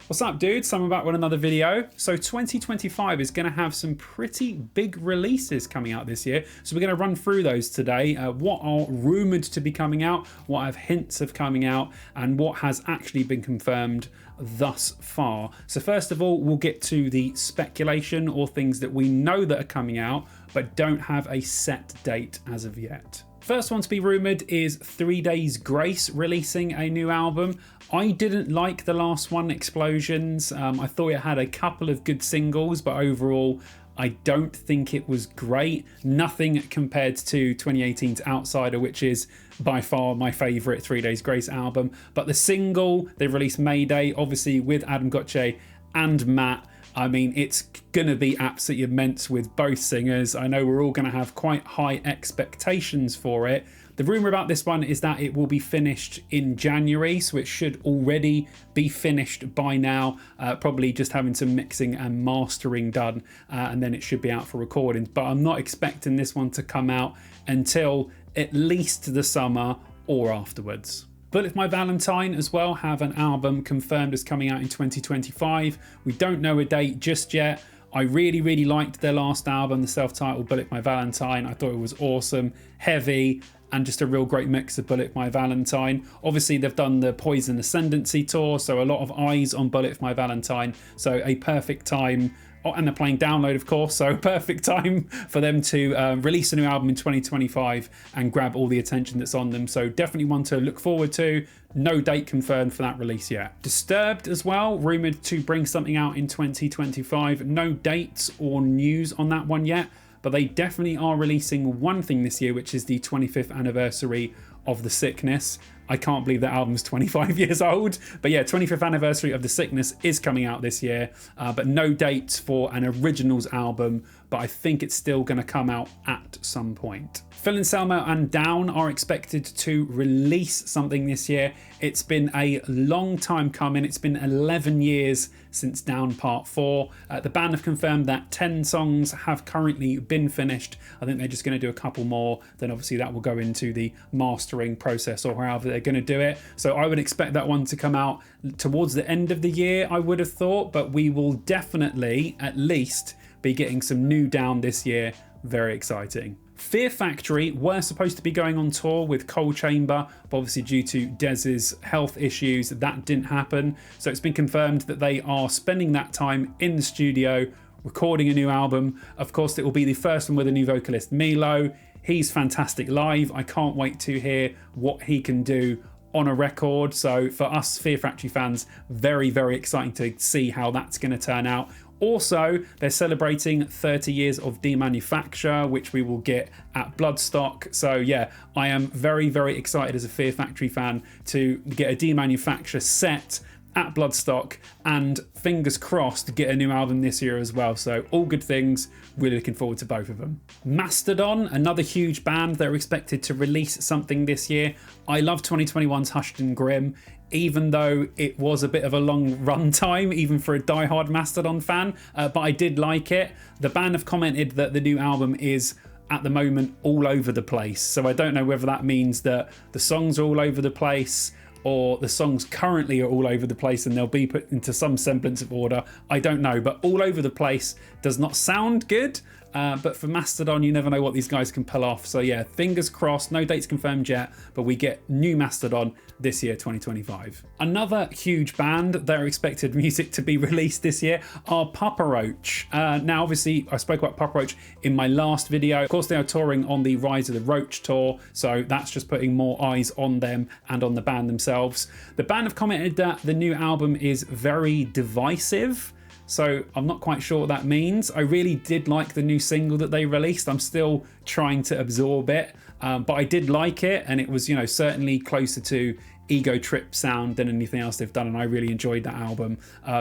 What's up, dudes? I'm back with another video. So 2025 is going to have some pretty big releases coming out this year. So we're going to run through those today. What are rumored to be coming out, what have hints of coming out, and what has actually been confirmed thus far. So first of all, we'll get to the speculation or things that we know that are coming out, but don't have a set date as of yet. First one to be rumoured is 3 Days Grace releasing a new album. I didn't like the last one, Explosions. I thought it had a couple of good singles, but overall I don't think it was great. Nothing compared to 2018's Outsider, which is by far my favourite 3 Days Grace album. But the single, they released Mayday, obviously with Adam Gotche and Matt. I mean, it's going to be absolutely immense with both singers. I know we're all going to have quite high expectations for it. The rumour about this one is that it will be finished in January, so it should already be finished by now. Probably just having some mixing and mastering done, and then it should be out for recordings. But I'm not expecting this one to come out until at least the summer or afterwards. Bullet My Valentine as well have an album confirmed as coming out in 2025. We don't know a date just yet. I really liked their last album, the self-titled Bullet My Valentine. I thought it was awesome, heavy, and just a real great mix of Bullet My Valentine. Obviously, they've done the Poison Ascendancy tour, so a lot of eyes on Bullet My Valentine. So a perfect time. Oh, and they're playing Download, of course, so perfect time for them to release a new album in 2025 and grab all the attention that's on them. So definitely one to look forward to. No date confirmed for that release yet. Disturbed as well, rumoured to bring something out in 2025. No dates or news on that one yet, but they definitely are releasing one thing this year, which is the 25th anniversary of The Sickness. I can't believe that album's 25 years old. But yeah, 25th anniversary of The Sickness is coming out this year, but no dates for an originals album, but I think it's still going to come out at some point. Phil Anselmo and Down are expected to release something this year. It's been a long time coming. It's been 11 years since Down Part 4. The band have confirmed that 10 songs have currently been finished. I think they're just going to do a couple more. Then obviously that will go into the mastering process or however they're going to do it. So I would expect that one to come out towards the end of the year, I would have thought. But we will definitely at least be getting some new Down this year. Very exciting. Fear Factory were supposed to be going on tour with Coal Chamber, but obviously due to Dez's health issues, that didn't happen. So it's been confirmed that they are spending that time in the studio recording a new album. Of course, it will be the first one with a new vocalist, Milo. He's fantastic live. I can't wait to hear what he can do on a record. So for us Fear Factory fans, very exciting to see how that's going to turn out. Also, they're celebrating 30 years of Demanufacture, which we will get at Bloodstock. So yeah, I am very excited as a Fear Factory fan to get a Demanufacture set at Bloodstock, and fingers crossed to get a new album this year as well. So all good things, really looking forward to both of them. Mastodon, another huge band, they're expected to release something this year. I love 2021's Hushed and Grim, even though it was a bit of a long run time, even for a diehard Mastodon fan, but I did like it. The band have commented that the new album is at the moment all over the place. So I don't know whether that means that the songs are all over the place or the songs currently are all over the place and they'll be put into some semblance of order. I don't know, but all over the place does not sound good. But for Mastodon, you never know what these guys can pull off. So yeah, fingers crossed, no dates confirmed yet, but we get new Mastodon this year, 2025. Another huge band that are expected music to be released this year are Papa Roach. Now, obviously, I spoke about Papa Roach in my last video. Of course, they are touring on the Rise of the Roach tour, so that's just putting more eyes on them and on the band themselves. The band have commented that the new album is very divisive. So I'm not quite sure what that means. I really did like the new single that they released. I'm still trying to absorb it, but I did like it, and it was, you know, certainly closer to Ego Trip sound than anything else they've done, and I really enjoyed that album.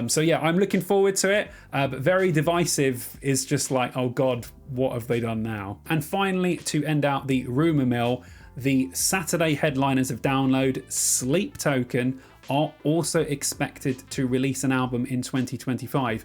So yeah, I'm looking forward to it, but very divisive is just like, oh god, what have they done now? And finally, to end out the rumour mill, the Saturday headliners of Download, Sleep Token, are also expected to release an album in 2025.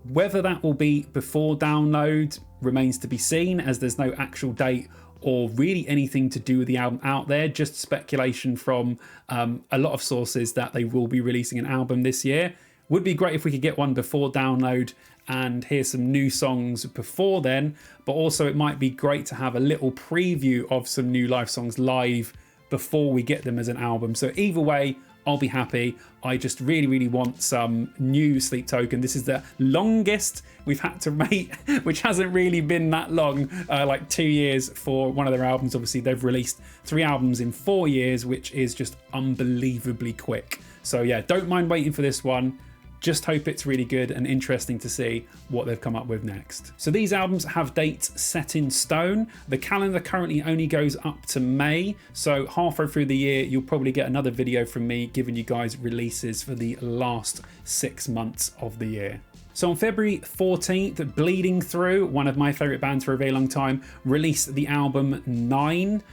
Whether that will be before Download remains to be seen, as there's no actual date or really anything to do with the album out there, just speculation from a lot of sources that they will be releasing an album this year. Would be great if we could get one before download and hear some new songs before then, but also it might be great to have a little preview of some new live songs live before we get them as an album. So either way, I'll be happy. I just really want some new Sleep Token. This is the longest we've had to wait, which hasn't really been that long, like 2 years for one of their albums. Obviously, they've released 3 albums in 4 years, which is just unbelievably quick. So yeah, don't mind waiting for this one. Just hope it's really good and interesting to see what they've come up with next. So these albums have dates set in stone. The calendar currently only goes up to May. So halfway through the year, you'll probably get another video from me giving you guys releases for the last 6 months of the year. So on February 14th, Bleeding Through, one of my favourite bands for a very long time, released the album 9.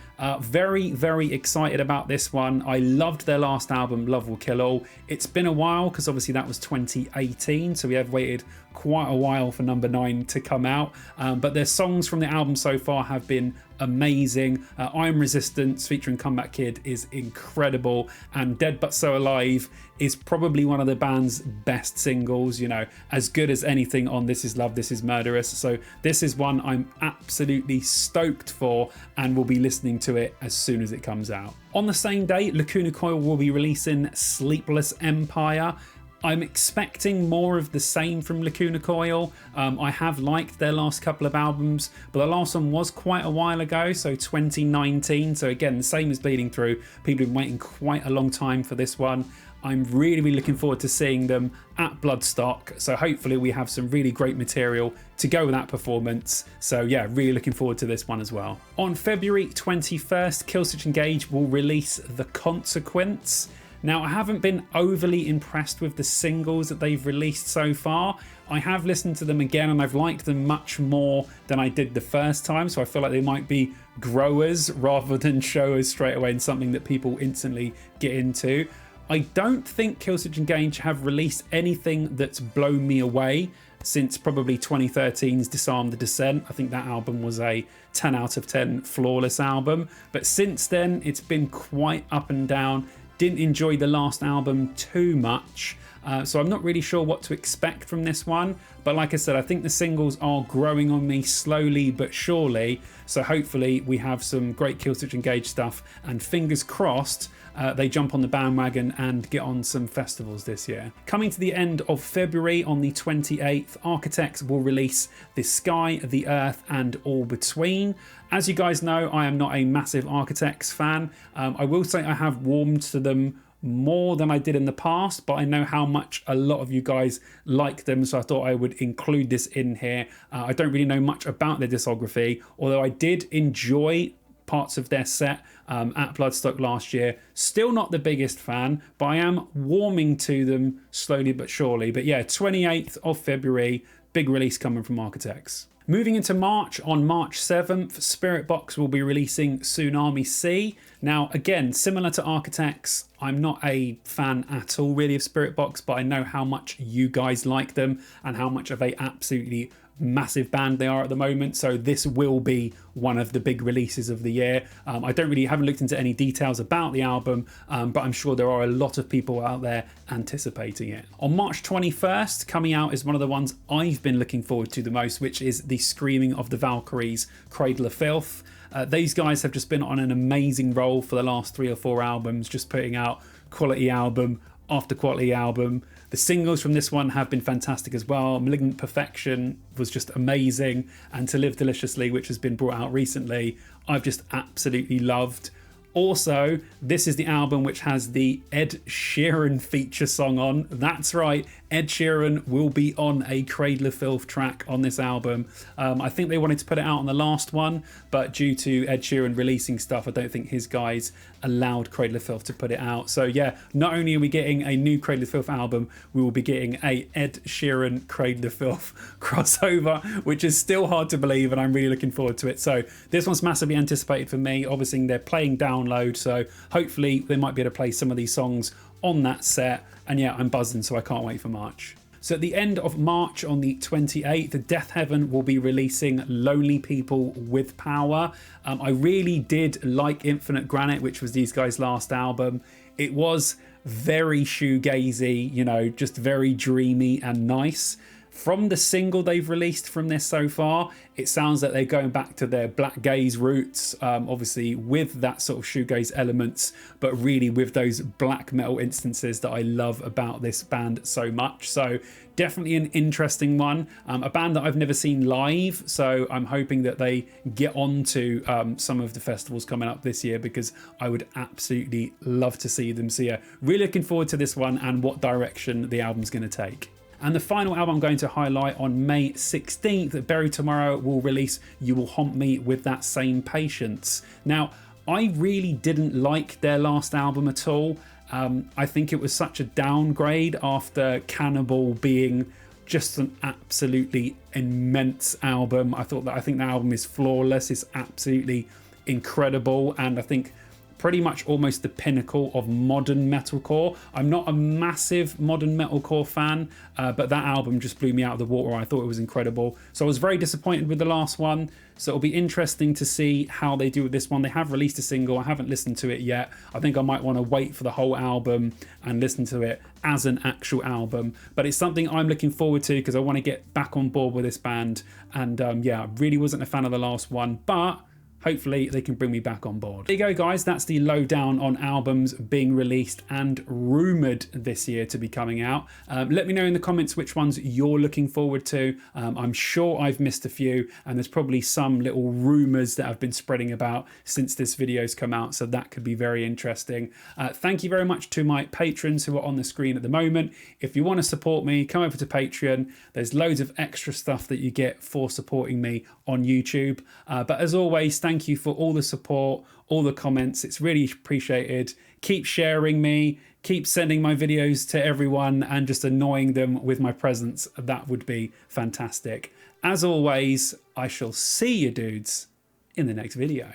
Very excited about this one. I loved their last album, Love Will Kill All. It's been a while because obviously that was 2018, so we have waited quite a while for number 9 to come out. But their songs from the album so far have been amazing. I'm Resistance featuring Comeback Kid is incredible, and Dead But So Alive is probably one of the band's best singles, you know, as good as anything on This Is Love, This Is Murderous. So this is one I'm absolutely stoked for and will be listening to it as soon as it comes out. On the same day, Lacuna Coil will be releasing Sleepless Empire. I'm expecting more of the same from Lacuna Coil. I have liked their last couple of albums, but the last one was quite a while ago, so 2019. So again, the same as Bleeding Through. People have been waiting quite a long time for this one. I'm really looking forward to seeing them at Bloodstock. So hopefully we have some really great material to go with that performance. So yeah, really looking forward to this one as well. On February 21st, Killswitch Engage will release The Consequence. Now, I haven't been overly impressed with the singles that they've released so far. I have listened to them again and I've liked them much more than I did the first time, so I feel like they might be growers rather than showers straight away and something that people instantly get into. I don't think Killswitch Engage have released anything that's blown me away since probably 2013's Disarm the Descent. I think that album was a 10 out of 10 flawless album, but since then it's been quite up and down. Didn't enjoy the last album too much, so I'm not really sure what to expect from this one. But like I said, I think the singles are growing on me slowly but surely. So hopefully we have some great Killswitch Engage stuff, and fingers crossed they jump on the bandwagon and get on some festivals this year. Coming to the end of February, on the 28th, Architects will release The Sky, The Earth and All Between. As you guys know, I am not a massive Architects fan. I will say I have warmed to them more than I did in the past, but I know how much a lot of you guys like them, so I thought I would include this in here. I don't really know much about their discography, although I did enjoy parts of their set at Bloodstock last year. Still not the biggest fan, but I am warming to them slowly but surely. But yeah, 28th of February, big release coming from Architects. Moving into March, on March 7th, Spirit Box will be releasing Tsunami Sea. Now, again, similar to Architects, I'm not a fan at all really of Spirit Box, but I know how much you guys like them and how much of a absolutely massive band they are at the moment, so this will be one of the big releases of the year. I haven't looked into any details about the album, but I'm sure there are a lot of people out there anticipating it. On March 21st, coming out is one of the ones I've been looking forward to the most, which is the Screaming of the Valkyries, Cradle of Filth. These guys have just been on an amazing roll for the last 3 or 4 albums, just putting out quality album after quality album. The singles from this one have been fantastic as well. Malignant Perfection was just amazing, and To Live Deliciously, which has been brought out recently, I've just absolutely loved. Also, this is the album which has the Ed Sheeran feature song on. That's right, Ed Sheeran will be on a Cradle of Filth track on this album. I think they wanted to put it out on the last one, but due to Ed Sheeran releasing stuff, I don't think his guys allowed Cradle of Filth to put it out. So yeah, not only are we getting a new Cradle of Filth album, we will be getting a Ed Sheeran Cradle of Filth crossover, which is still hard to believe, and I'm really looking forward to it. So this one's massively anticipated for me. Obviously they're playing download, so hopefully they might be able to play some of these songs on that set, and yeah, I'm buzzing, so I can't wait for March. So at the end of March, on the 28th, Death Heaven will be releasing Lonely People with Power. I really did like Infinite Granite, which was these guys' last album. It was very shoegazy, you know, just very dreamy and nice. From the single they've released from this so far, it sounds like they're going back to their black gaze roots, obviously with that sort of shoegaze elements, but really with those black metal instances that I love about this band so much. So definitely an interesting one, a band that I've never seen live, so I'm hoping that they get on to some of the festivals coming up this year, because I would absolutely love to see them. So yeah, really looking forward to this one and what direction the album's going to take. And the final album I'm going to highlight, on May 16th, Bury Tomorrow will release You Will Haunt Me With That Same Patience. Now, I really didn't like their last album at all. I think it was such a downgrade after Cannibal being just an absolutely immense album. I think the album is flawless, it's absolutely incredible, and I think pretty much almost the pinnacle of modern metalcore. I'm not a massive modern metalcore fan, but that album just blew me out of the water. I thought it was incredible. So I was very disappointed with the last one. So it'll be interesting to see how they do with this one. They have released a single. I haven't listened to it yet. I think I might want to wait for the whole album and listen to it as an actual album. But it's something I'm looking forward to, because I want to get back on board with this band. And yeah, I really wasn't a fan of the last one, but hopefully they can bring me back on board. There you go, guys. That's the lowdown on albums being released and rumoured this year to be coming out. Let me know in the comments which ones you're looking forward to. I'm sure I've missed a few, and there's probably some little rumours that have been spreading about since this video's come out, so that could be very interesting. Thank you very much to my patrons who are on the screen at the moment. If you want to support me, come over to Patreon. There's loads of extra stuff that you get for supporting me on YouTube. But as always, thank you for all the support, all the comments. It's really appreciated. Keep sharing me, keep sending my videos to everyone, and just annoying them with my presence. That would be fantastic. As always, I shall see you dudes in the next video.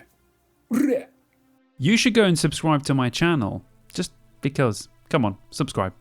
You should go and subscribe to my channel, just because. Come on, subscribe.